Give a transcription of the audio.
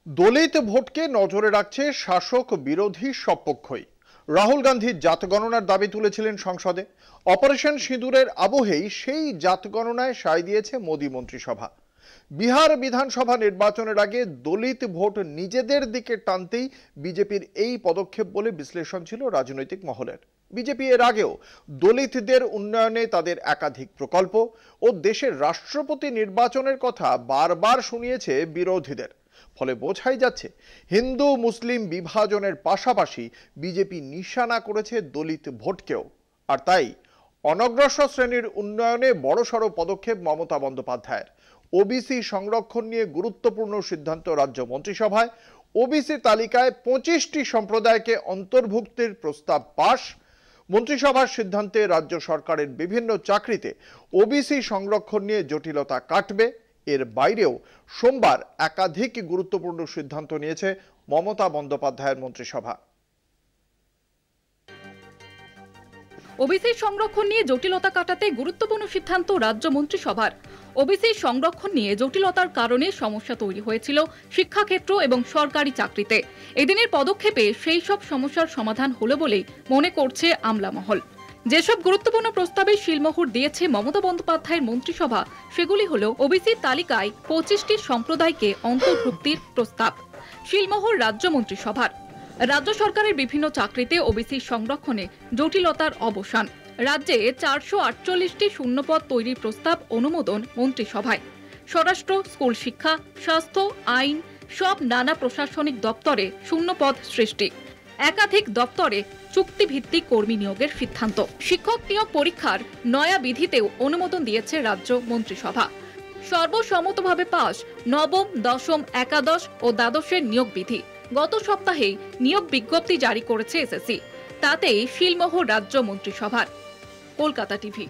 দলিত ভোটকে নজরে রাখছে শাসক বিরোধী সব পক্ষই। রাহুল গান্ধী জাত গণনার দাবি তুলেছিলেন সংসদে। অপারেশন সিঁদুরের আবহেই সেই জাত গণনায় সায় দিয়েছে মোদী মন্ত্রিসভা। বিহার বিধানসভা নির্বাচনের আগে দলিত ভোট নিজেদের দিকে টানতেই বিজেপির এই পদক্ষেপ বলে বিশ্লেষণ ছিল রাজনৈতিক মহলের। বিজেপি এর আগেও দলিতদের উন্নয়নে তাদের একাধিক প্রকল্প ও দেশের রাষ্ট্রপতি নির্বাচনের কথা বারবার শুনিয়েছে বিরোধীদের। ফলে বোঝাই যাচ্ছে হিন্দু মুসলিম বিভাজনের পাশাপাশি বিজেপি নিশানা করেছে দলিত ভোটকেও। আর তাই অনগ্রসর শ্রেণীর উন্নয়নে বড়সড় পদক্ষেপ মমতা বন্দ্যোপাধ্যায়ের। ওবিসি সংরক্ষণ নিয়ে গুরুত্বপূর্ণ সিদ্ধান্ত রাজ্য মন্ত্রিসভায়। ওবিসি তালিকায় 25টি সম্প্রদায়কে অন্তর্ভুক্তির প্রস্তাব পাশ। মন্ত্রিসভার সিদ্ধান্তে রাজ্য সরকারের বিভিন্ন চাকরিতে ওবিসি সংরক্ষণ নিয়ে জটিলতা কাটবে। এর বাইরেও সোমবার একাধিক গুরুত্বপূর্ণ সিদ্ধান্ত নিয়েছে মমতা বন্দ্যোপাধ্যায়ের মন্ত্রিসভা। ওবিসি সংরক্ষণ নিয়ে জটিলতা কাটাতে গুরুত্বপূর্ণ সিদ্ধান্ত রাজ্য মন্ত্রিসভার। ওবিসি সংরক্ষণ নিয়ে জটিলতার কারণে সমস্যা তৈরি হয়েছিল শিক্ষাক্ষেত্র এবং সরকারি চাকরিতে। এদিনের পদক্ষেপে সেই সব সমস্যার সমাধান হলো বলেই মনে করছে আমলামহল। যেসব গুরুত্বপূর্ণ প্রস্তাবে শিলমোহর দিয়েছে মমতা বন্দ্যোপাধ্যায়ের মন্ত্রিসভা সেগুলি হলো ওবিসি তালিকায় 25টি সম্প্রদায়কে অন্তর্ভুক্তির প্রস্তাব। শিলমোহর রাজ্য মন্ত্রিসভার। রাজ্য সরকারের বিভিন্ন চাকরিতে ওবিসি সংরক্ষণে জটিলতার অবসান। রাজ্যে 448টি শূন্যপদ তৈরির প্রস্তাব অনুমোদন মন্ত্রিসভায়। স্বরাষ্ট্র, স্কুল শিক্ষা, স্বাস্থ্য, আইন সব নানা প্রশাসনিক দপ্তরে শূন্যপদ সৃষ্টি। একাধিক দপ্তরে চুক্তিভিত্তিক কর্মী নিয়োগের সিদ্ধান্ত। শিক্ষক নিয়োগ পরীক্ষার নয়া বিধিতেও অনুমোদন দিয়েছে রাজ্য মন্ত্রিসভা। সর্বসম্মতভাবে পাস নবম, দশম, একাদশ ও দ্বাদশের নিয়োগ বিধি। গত সপ্তাহেই নিয়োগ বিজ্ঞপ্তি জারি করেছে এসএসসি। তাতেই শিলমোহর রাজ্য মন্ত্রিসভার। কলকাতা টিভি।